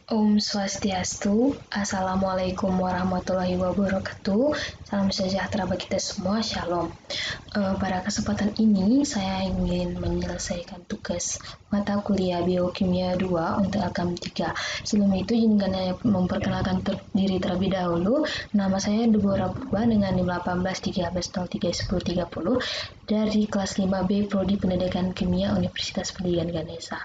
Om Swastiastu, Assalamualaikum warahmatullahi wabarakatuh. Salam sejahtera bagi kita semua, Shalom. Pada kesempatan ini, saya ingin menyelesaikan tugas mata kuliah Biokimia 2 untuk LKM 3. Sebelum itu, izinkan saya memperkenalkan diri terlebih dahulu. Nama saya Deborah Purba dengan NIM 1813031030 dari kelas 5B Prodi Pendidikan Kimia Universitas Pendidikan Ganesha.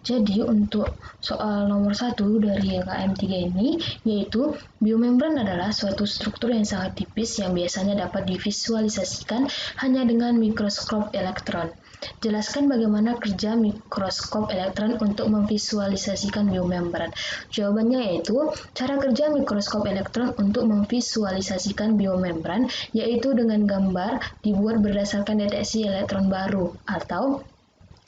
Jadi, untuk soal nomor 1 dari LKM 3 ini, yaitu biomembran adalah suatu struktur yang sangat tipis yang biasanya dapat divisualisasikan hanya dengan mikroskop elektron. Jelaskan bagaimana kerja mikroskop elektron untuk memvisualisasikan biomembran. Jawabannya yaitu, cara kerja mikroskop elektron untuk memvisualisasikan biomembran yaitu dengan gambar dibuat berdasarkan deteksi elektron baru atau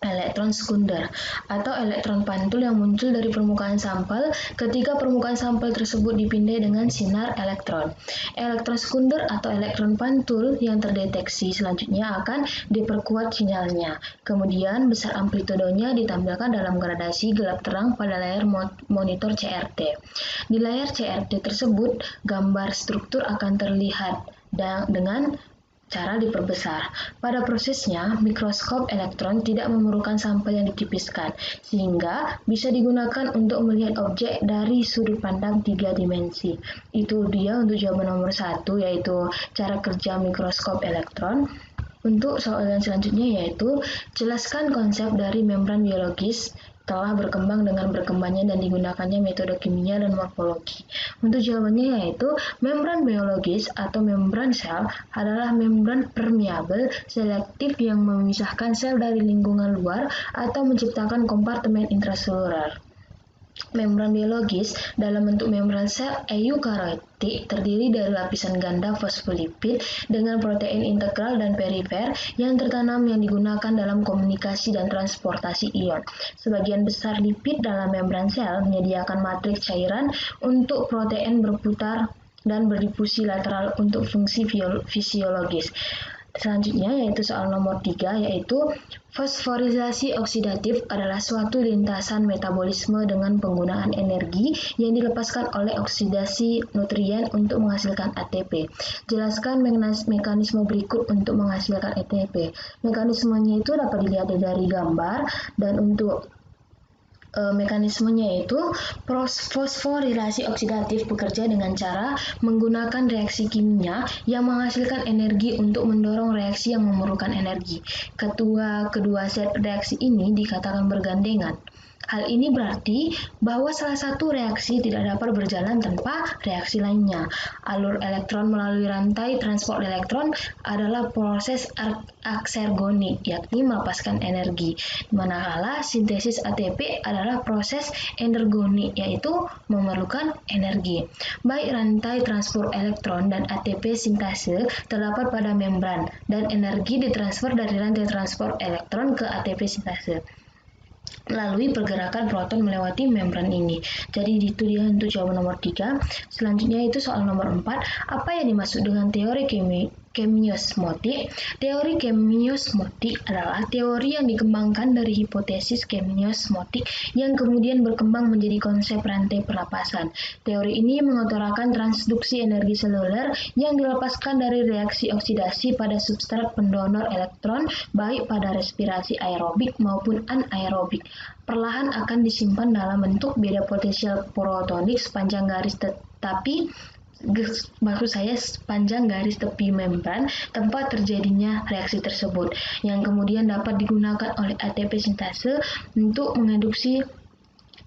elektron sekunder atau elektron pantul yang muncul dari permukaan sampel ketika permukaan sampel tersebut dipindai dengan sinar elektron. Elektron sekunder atau elektron pantul yang terdeteksi selanjutnya akan diperkuat sinyalnya. Kemudian besar amplitudenya ditampilkan dalam gradasi gelap terang pada layar monitor CRT. Di layar CRT tersebut, gambar struktur akan terlihat dengan cara diperbesar. Pada prosesnya, mikroskop elektron tidak memerlukan sampel yang ditipiskan, sehingga bisa digunakan untuk melihat objek dari sudut pandang 3 dimensi. Itu dia untuk jawaban nomor 1, yaitu cara kerja mikroskop elektron. Untuk soalan selanjutnya yaitu, jelaskan konsep dari membran biologis telah berkembang dengan berkembangnya dan digunakannya metode kimia dan morfologi. Untuk jawabannya yaitu, membran biologis atau membran sel adalah membran permeabel selektif yang memisahkan sel dari lingkungan luar atau menciptakan kompartemen intraseluler. Membran biologis dalam bentuk membran sel eukariotik terdiri dari lapisan ganda fosfolipid dengan protein integral dan perifer yang tertanam yang digunakan dalam komunikasi dan transportasi ion. Sebagian besar lipid dalam membran sel menyediakan matriks cairan untuk protein berputar dan berdifusi lateral untuk fungsi fisiologis. Selanjutnya yaitu soal nomor 3, yaitu fosforisasi oksidatif adalah suatu lintasan metabolisme dengan penggunaan energi yang dilepaskan oleh oksidasi nutrien untuk menghasilkan ATP. Jelaskan mekanisme berikut untuk menghasilkan ATP. Mekanismenya itu dapat dilihat dari gambar, dan untuk mekanismenya yaitu fosforilasi oksidatif bekerja dengan cara menggunakan reaksi kimia yang menghasilkan energi untuk mendorong reaksi yang memerlukan energi. Kedua set reaksi ini dikatakan bergandengan. Hal ini berarti bahwa salah satu reaksi tidak dapat berjalan tanpa reaksi lainnya. Alur elektron melalui rantai transport elektron adalah proses eksergonik, yakni melepaskan energi. Manakala sintesis ATP adalah proses energonik, yaitu memerlukan energi. Baik rantai transport elektron dan ATP sintase terdapat pada membran, dan energi ditransfer dari rantai transport elektron ke ATP sintase melalui pergerakan proton melewati membran ini. Jadi itu dia untuk jawaban nomor 3. Selanjutnya itu soal nomor 4. Apa yang dimaksud dengan teori kemiosmotik? Teori kemiosmotik adalah teori yang dikembangkan dari hipotesis kemiosmotik yang kemudian berkembang menjadi konsep rantai pernapasan. Teori ini mengutarakan transduksi energi seluler yang dilepaskan dari reaksi oksidasi pada substrat pendonor elektron, baik pada respirasi aerobik maupun anaerobik. Perlahan akan disimpan dalam bentuk beda potensial protonik sepanjang garis sepanjang garis tepi membran tempat terjadinya reaksi tersebut, yang kemudian dapat digunakan oleh ATP sintase untuk menginduksi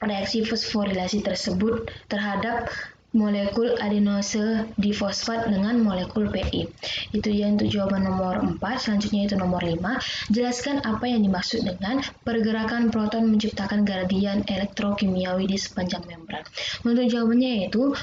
reaksi fosforilasi tersebut terhadap molekul adenose difosfat dengan molekul PI. Itu ya untuk jawaban nomor 4. Selanjutnya itu nomor 5. Jelaskan apa yang dimaksud dengan pergerakan proton menciptakan gradien elektrokimiawi di sepanjang membran. Untuk jawabannya yaitu,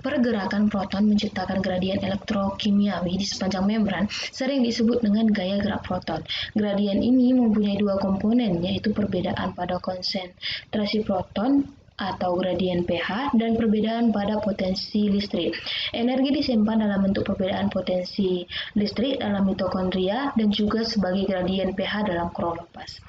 pergerakan proton menciptakan gradien elektrokimiawi di sepanjang membran sering disebut dengan gaya gerak proton. Gradien ini mempunyai 2 komponen, yaitu perbedaan pada konsentrasi proton atau gradien pH dan perbedaan pada potensi listrik. Energi disimpan dalam bentuk perbedaan potensi listrik dalam mitokondria dan juga sebagai gradien pH dalam kloroplast.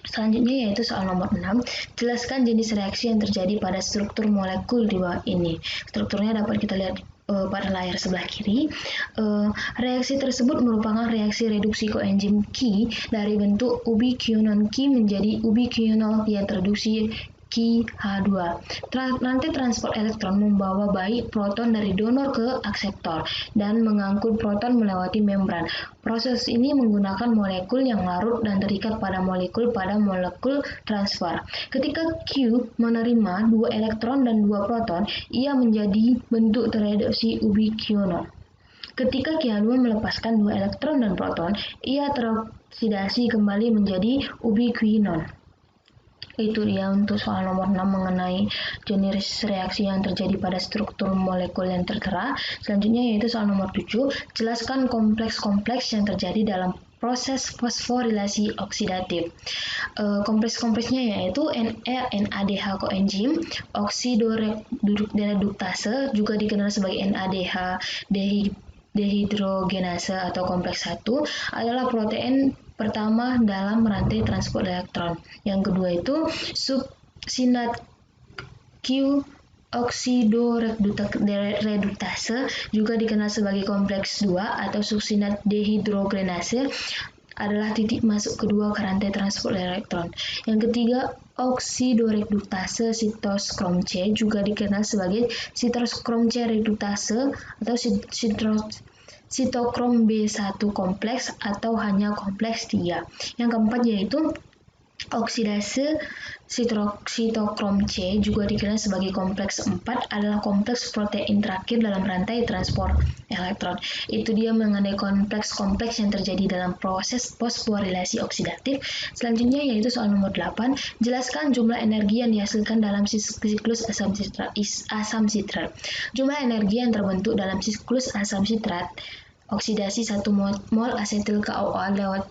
Selanjutnya yaitu soal nomor 6. Jelaskan jenis reaksi yang terjadi pada struktur molekul di bawah ini. Strukturnya dapat kita lihat pada layar sebelah kiri. Reaksi tersebut merupakan reaksi reduksi koenzim Ki dari bentuk ubiquinol Ki menjadi ubiquinol yang terreduksi Ki-H2. Nanti transport elektron membawa baik proton dari donor ke akseptor dan mengangkut proton melewati membran. Proses ini menggunakan molekul yang larut dan terikat pada molekul transfer. Ketika Q menerima 2 elektron dan 2 proton, ia menjadi bentuk terreduksi ubiquinol. Ketika Ki-H2 melepaskan 2 elektron dan proton, ia teroksidasi kembali menjadi ubiquinol. Itu dia untuk soal nomor 6 mengenai jenis reaksi yang terjadi pada struktur molekul yang tertera. Selanjutnya yaitu soal nomor 7, jelaskan kompleks-kompleks yang terjadi dalam proses fosforilasi oksidatif. Kompleks-kompleksnya yaitu NADH koenzim, oksidoreduktase, juga dikenal sebagai NADH dehidrogenase atau kompleks 1, adalah protein pertama dalam rantai transport elektron. Yang kedua itu succinate Q oksidoreduktase, juga dikenal sebagai kompleks 2 atau succinate dehidrogenase, adalah titik masuk kedua ke rantai transport elektron. Yang ketiga, oksidoreduktase sitoskrom C, juga dikenal sebagai sitoskrom C reduktase atau sitokrom B1 kompleks atau hanya kompleks 3. Yang keempat yaitu oksidase sitokrom C, juga dikenal sebagai kompleks 4, adalah kompleks protein terakhir dalam rantai transport elektron. Itu dia mengenai kompleks-kompleks yang terjadi dalam proses fosforilasi oksidatif. Selanjutnya yaitu soal nomor 8, jelaskan jumlah energi yang dihasilkan dalam siklus asam sitrat. Jumlah energi yang terbentuk dalam siklus asam sitrat oksidasi 1 mol asetil KOA lewat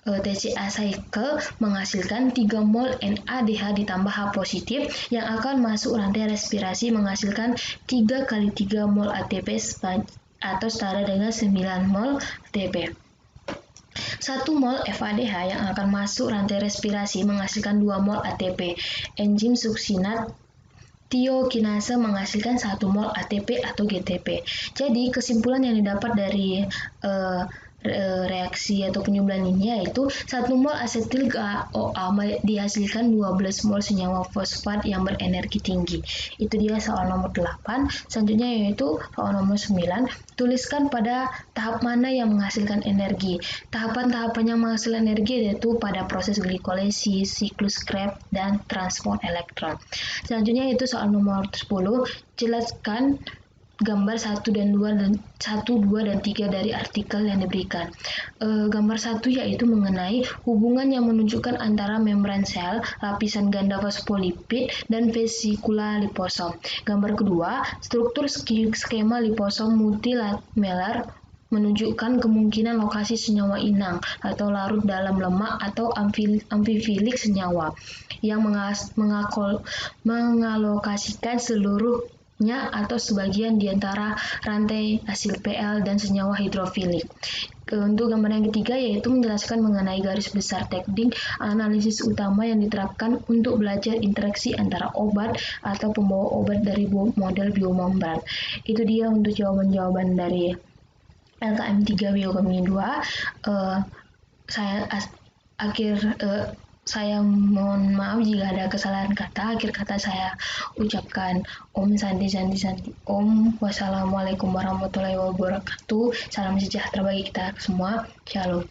TCA cycle menghasilkan 3 mol NADH ditambah H positif yang akan masuk rantai respirasi menghasilkan 3 kali 3 mol ATP atau setara dengan 9 mol ATP. 1 mol FADH yang akan masuk rantai respirasi menghasilkan 2 mol ATP. Enzim suksinat tiokinase menghasilkan 1 mol ATP atau GTP. Jadi kesimpulan yang didapat dari reaksi atau penyumblan ini yaitu 1 mol asetil KOA dihasilkan 12 mol senyawa fosfat yang berenergi tinggi. Itu dia soal nomor 8. Selanjutnya yaitu soal nomor 9. Tuliskan pada tahap mana yang menghasilkan energi. Tahapan-tahapan yang menghasilkan energi yaitu pada proses glikolisis, siklus Krebs, dan transport elektron. Selanjutnya yaitu soal nomor 10. Jelaskan gambar 1, 2, dan 3 dari artikel yang diberikan. Gambar 1 yaitu mengenai hubungan yang menunjukkan antara membran sel, lapisan ganda fosfolipid, dan vesikula liposom. Gambar kedua, struktur skema liposom multilamelar menunjukkan kemungkinan lokasi senyawa inang atau larut dalam lemak atau amfifilik senyawa yang mengalokasikan seluruhnya atau sebagian di antara rantai asil PL dan senyawa hidrofilik. Untuk gambar yang ketiga yaitu menjelaskan mengenai garis besar teknik analisis utama yang diterapkan untuk belajar interaksi antara obat atau pembawa obat dari model biomembran. Itu dia untuk jawaban-jawaban dari LKM 3 Biokemi 2. Saya mohon maaf jika ada kesalahan kata. Akhir kata saya ucapkan Om Santi Santi Santi Om. Wassalamualaikum warahmatullahi wabarakatuh. Salam sejahtera bagi kita semua. Shalom.